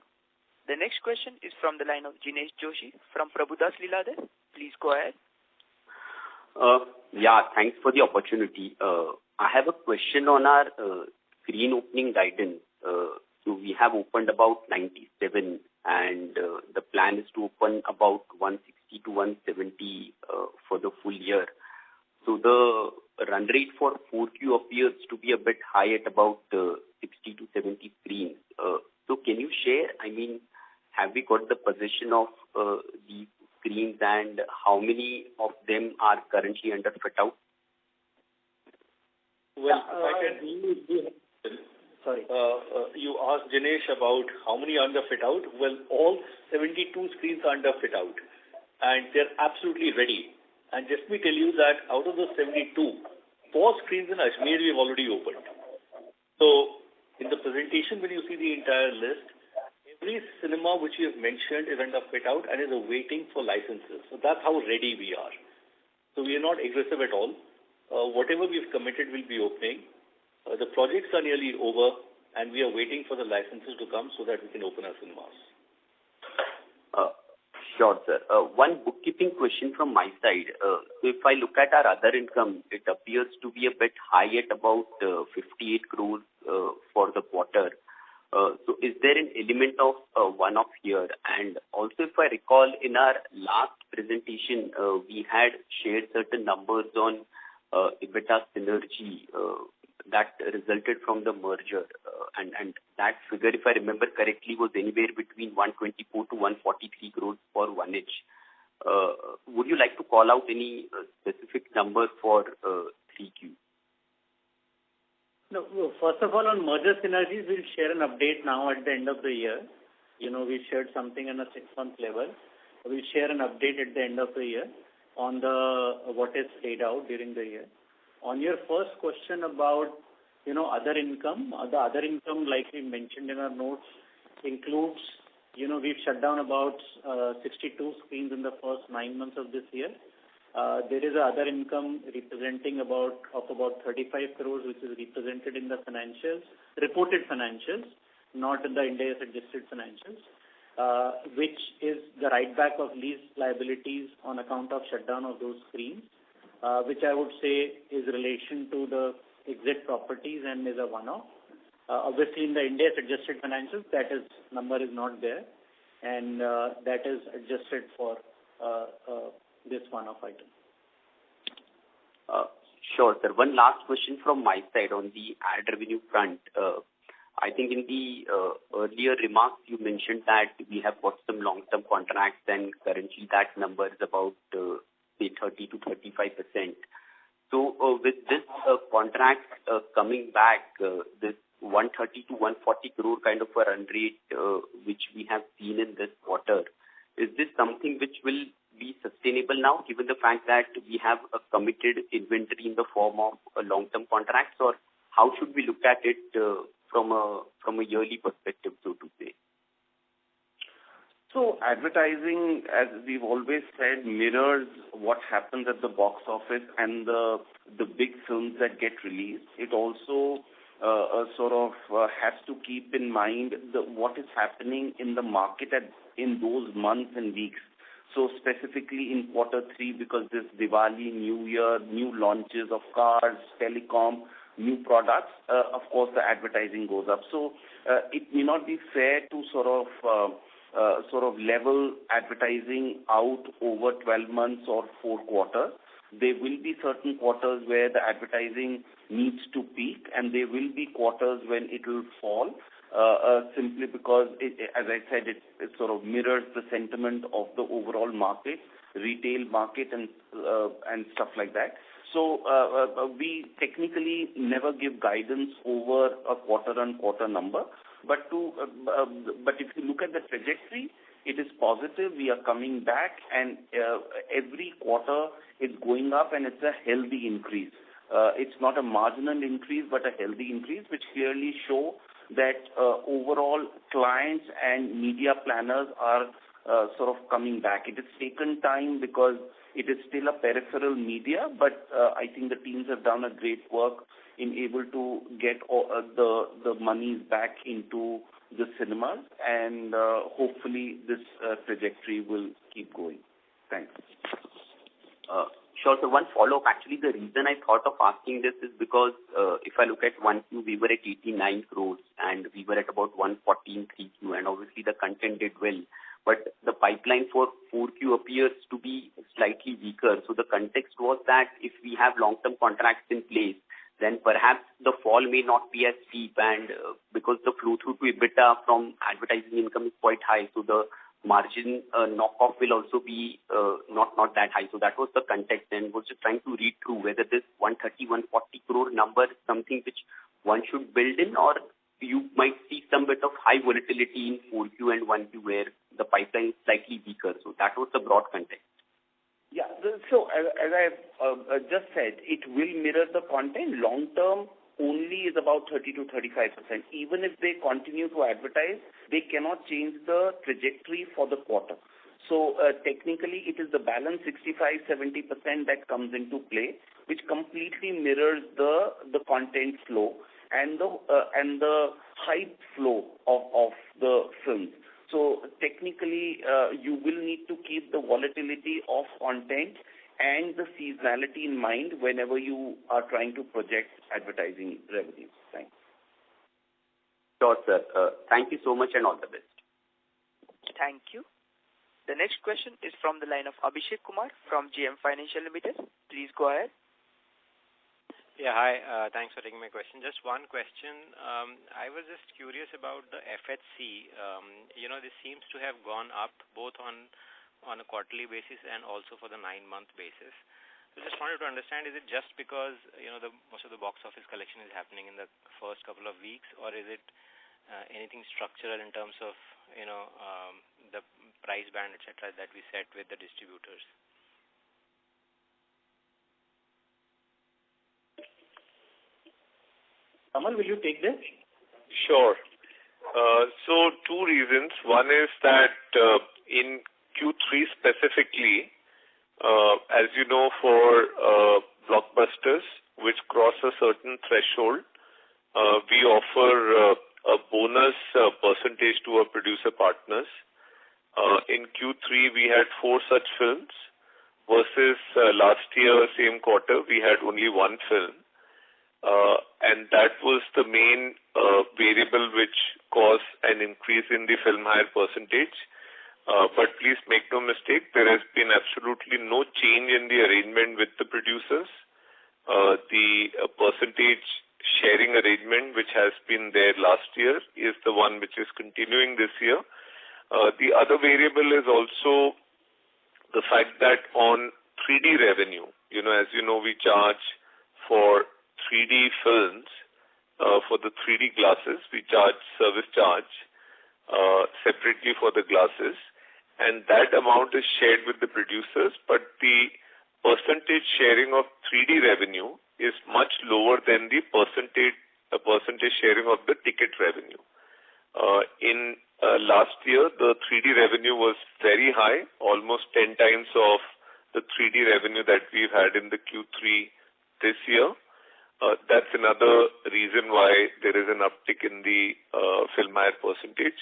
The next question is from the line of Jinesh Joshi from Prabhudas Lilladher. Please go ahead. Yeah, thanks for the opportunity. I have a question on our screen opening guidance. So we have opened about 97 and the plan is to open about 160 to 170 for the full year. So the run rate for 4Q appears to be a bit high at about 60 to 70 screens. So can you share, I mean, have we got the position of these screens and how many of them are currently under fit out? Well, Sorry. You asked Jinesh about how many are under fit out. Well, all 72 screens are under fit out and they're absolutely ready. And just let me tell you that out of the 72, 4 screens in Ajmer we've already opened. So in the presentation, when you see the entire list, every cinema which you have mentioned is under fit out and is awaiting for licenses. So that's how ready we are. So we are not aggressive at all. Whatever we've committed will be opening. The projects are nearly over and we are waiting for the licenses to come so that we can open our cinemas. Sure, sir. One bookkeeping question from my side. So if I look at our other income, it appears to be a bit high at about 58 crores for the quarter. So is there an element of one-off here? And also, if I recall, in our last presentation, we had shared certain numbers on EBITDA synergy that resulted from the merger. And that figure, if I remember correctly, was anywhere between 124 to 143 crores for 1H. Would you like to call out any specific number for 3Q? No, first of all, on merger synergies, we'll share an update now at the end of the year. You know, we shared something on a 6-month level. We'll share an update at the end of the year on the what is paid out during the year. On your first question about, you know, other income, the other income, like we mentioned in our notes, includes, you know, we've shut down about 62 screens in the first 9 months of this year. There is other income representing about 35 crores, which is represented in the financials, reported financials, not in the Ind AS adjusted financials, which is the write back of lease liabilities on account of shutdown of those screens, which I would say is relation to the exit properties and is a one-off. Obviously, in the Ind AS adjusted financials, that number is not there, and that is adjusted for this one-off item. Sure, sir. One last question from my side on the ad revenue front. I think in the earlier remarks you mentioned that we have got some long-term contracts and currently that number is about say 30 to 35%. So with this contract coming back, this 130 to 140 crore kind of a run rate which we have seen in this quarter, is this something which will be sustainable now given the fact that we have a committed inventory in the form of a long-term contracts, or how should we look at it from a yearly perspective, so to say? So advertising, as we've always said, mirrors what happens at the box office and the big films that get released. It also has to keep in mind what is happening in the market in those months and weeks. So specifically in quarter 3, because this Diwali, New Year, new launches of cars, telecom, new products, of course the advertising goes up. So it may not be fair to sort of level advertising out over 12 months or 4 quarters. There will be certain quarters where the advertising needs to peak, and there will be quarters when it will fall, simply because, as I said, it sort of mirrors the sentiment of the overall market, retail market, and stuff like that. So we technically never give guidance over a quarter-on-quarter number. But if you look at the trajectory, it is positive. We are coming back, and every quarter it's going up, and it's a healthy increase. It's not a marginal increase, but a healthy increase, which clearly show that overall clients and media planners are sort of coming back. It has taken time because it is still a peripheral media, but I think the teams have done a great work in able to get the monies back into the cinemas, and hopefully this trajectory will keep going. Thanks. Sure. So one follow-up. Actually, the reason I thought of asking this is because if I look at 1Q, we were at 89 crores and we were at about 140 in 3Q, and obviously the content did well. But the pipeline for 4Q appears to be slightly weaker. So the context was that if we have long-term contracts in place, then perhaps the fall may not be as steep, and because the flow-through to EBITDA from advertising income is quite high, so the margin knock-off will also be not that high. So that was the context, and was just trying to read through whether this 130-140 crore number is something which one should build in, or you might see some bit of high volatility in 4Q and 1Q where the pipeline is slightly weaker. So that was the broad context. Yeah. So as I just said, it will mirror the content. Long term only is about 30 to 35%. Even if they continue to advertise, they cannot change the trajectory for the quarter. So technically, it is the balance 65-70% that comes into play, which completely mirrors the content flow and the hype flow of the films. So technically, you will need to keep the volatility of content and the seasonality in mind whenever you are trying to project advertising revenue. Thanks. Sure, sir. Thank you so much and all the best. Thank you. The next question is from the line of Abhishek Kumar from JM Financial Limited. Please go ahead. Yeah, hi. Thanks for taking my question. Just one question. I was just curious about the FHC. This seems to have gone up both on a quarterly basis and also for the 9-month basis. So just wanted to understand, is it just because, most of the box office collection is happening in the first couple of weeks, or is it anything structural in terms of, the price band, etc., that we set with the distributors? Amal, will you take this? Sure. So two reasons. One is that in Q3 specifically, as you know, for blockbusters which cross a certain threshold, we offer a bonus percentage to our producer partners. In Q3, we had 4 such films versus last year, same quarter, we had only 1 film. And that was the main variable which caused an increase in the film hire percentage. But please make no mistake, there has been absolutely no change in the arrangement with the producers. The percentage sharing arrangement which has been there last year is the one which is continuing this year. The other variable is also the fact that on 3D revenue, as you know, we charge for 3D films, for the 3D glasses, we charge service charge separately for the glasses, and that amount is shared with the producers, but the percentage sharing of 3D revenue is much lower than the percentage sharing of the ticket revenue. In last year, the 3D revenue was very high, almost 10 times of the 3D revenue that we've had in the Q3 this year. That's another reason why there is an uptick in the film hire percentage.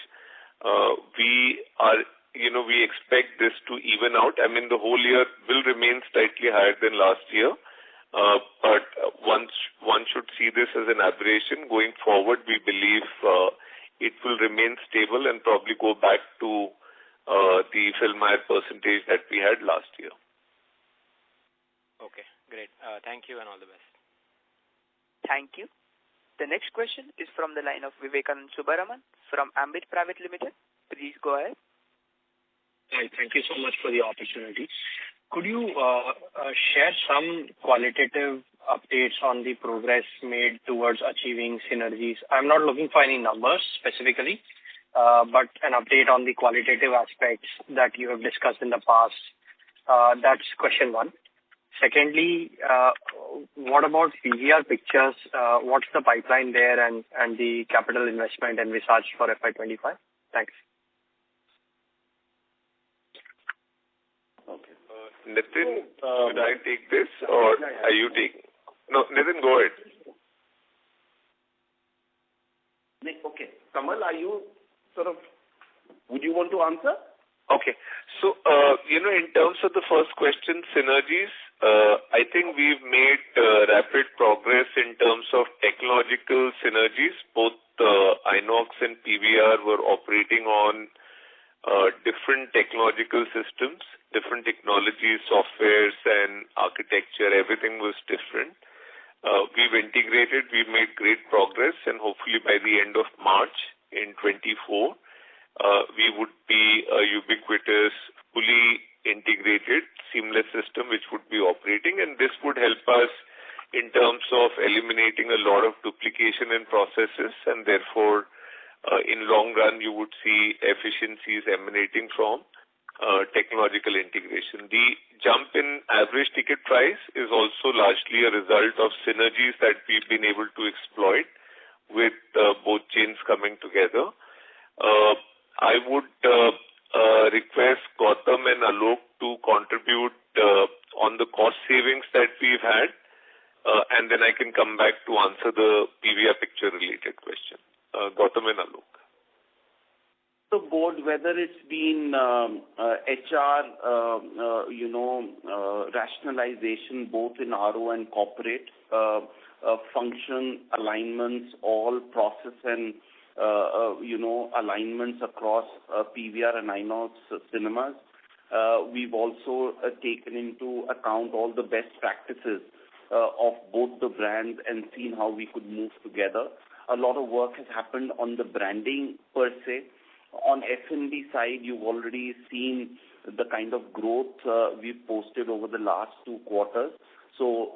We expect this to even out. I mean, the whole year will remain slightly higher than last year, but one should see this as an aberration. Going forward, we believe it will remain stable and probably go back to the film hire percentage that we had last year. Okay, great. Thank you and all the best. Thank you. The next question is from the line of Vivekanand Subaraman from Ambit Private Limited. Please go ahead. Hi, thank you so much for the opportunity. Could you share some qualitative updates on the progress made towards achieving synergies? I'm not looking for any numbers specifically, but an update on the qualitative aspects that you have discussed in the past. That's question one. Secondly, what about PVR Pictures? What's the pipeline there and the capital investment and research for FY25? Thanks. Nitin, should I take this or are you taking? No, Nitin, go ahead. Okay. Kamal, are you would you want to answer? Okay. So, in terms of the first question, synergies, I think we've made rapid progress in terms of technological synergies. Both Inox and PVR were operating on different technological systems, different technologies, softwares and architecture. Everything was different. We've integrated, we've made great progress, and hopefully by the end of March in 24, we would be a ubiquitous, fully integrated, seamless system which would be operating, and this would help us in terms of eliminating a lot of duplication in processes, and therefore, in long run, you would see efficiencies emanating from technological integration. The jump in average ticket price is also largely a result of synergies that we've been able to exploit with both chains coming together. I would request Gautam and Alok to contribute on the cost savings that we've had, and then I can come back to answer the PVR picture related question. Gautam and Alok. The board, whether it's been HR, rationalization both in RO and corporate, function alignments, all process and alignments across PVR and Inox cinemas. We've also taken into account all the best practices of both the brands and seen how we could move together. A lot of work has happened on the branding per se. On F&B side, you've already seen the kind of growth we've posted over the last 2 quarters. So,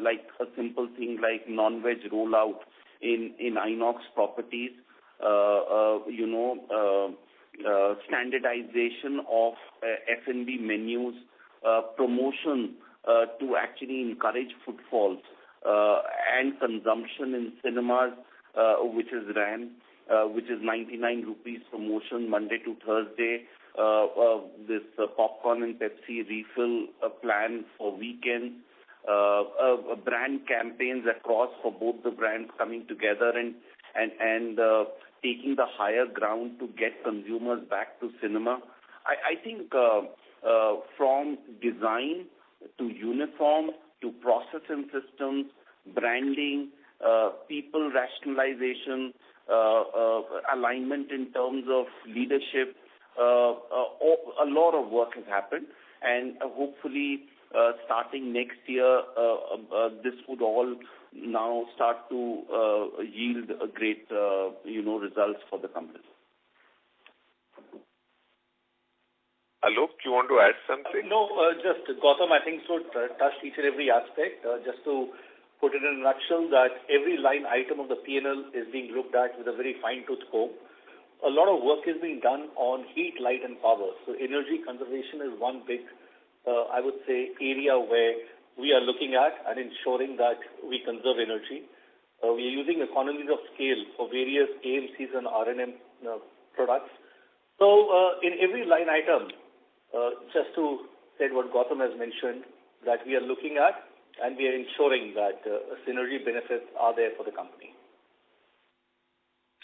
like a simple thing like non-veg rollout in Inox properties, standardization of F&B menus, promotion to actually encourage footfalls and consumption in cinemas, which is ran, which is 99 rupees promotion Monday to Thursday. This popcorn and Pepsi refill plan for weekends. Brand campaigns across for both the brands coming together and taking the higher ground to get consumers back to cinema. I think from design to uniform to process and systems, branding, people rationalization, alignment in terms of leadership, a lot of work has happened, and hopefully starting next year, this would all now start to yield a great, results for the company. Alok, you want to add something? No, just Gautam, I think so touched each and every aspect. Just to put it in a nutshell, that every line item of the P&L is being looked at with a very fine-tooth comb. A lot of work is being done on heat, light, and power. So energy conservation is one big, I would say, area where we are looking at and ensuring that we conserve energy. We are using economies of scale for various AMCs and R&M products. So in every line item, just to say what Gautam has mentioned, that we are looking at and we are ensuring that synergy benefits are there for the company.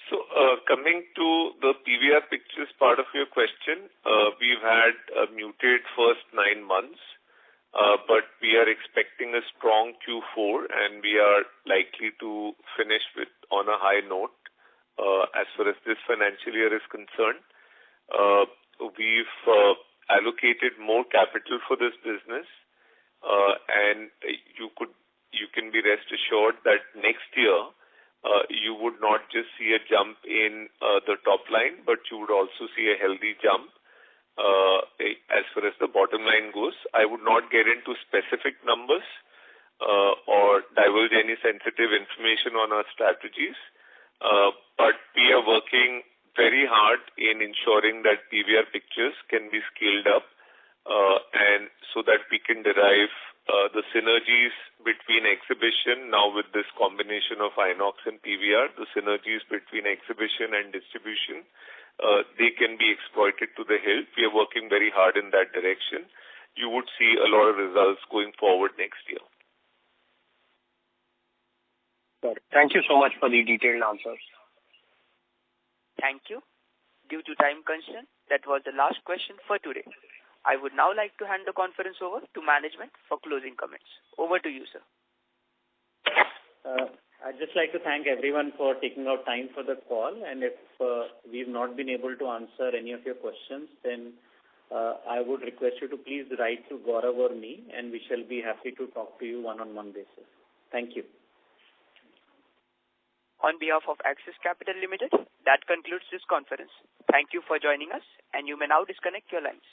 So coming to the PVR pictures part of your question, we've had a muted first 9 months, but we are expecting a strong Q4 and we are likely to finish on a high note as far as this financial year is concerned. We've allocated more capital for this business, and you can be rest assured that next year you would not just see a jump in the top line, but you would also see a healthy jump as far as the bottom line goes. I would not get into specific numbers or divulge any sensitive information on our strategies, but we are working very hard in ensuring that PVR Pictures can be scaled up and so that we can derive the synergies between exhibition, now with this combination of Inox and PVR, the synergies between exhibition and distribution, they can be exploited to the hilt. We are working very hard in that direction. you would see a lot of results going forward next year. Thank you so much for the detailed answers. Thank you. Due to time constraint, that was the last question for today. I would now like to hand the conference over to management for closing comments. Over to you, sir. I'd just like to thank everyone for taking out time for the call, and if we've not been able to answer any of your questions, then I would request you to please write to Gaurav or me, and we shall be happy to talk to you one-on-one basis. Thank you. On behalf of Axis Capital Limited, that concludes this conference. Thank you for joining us, and you may now disconnect your lines.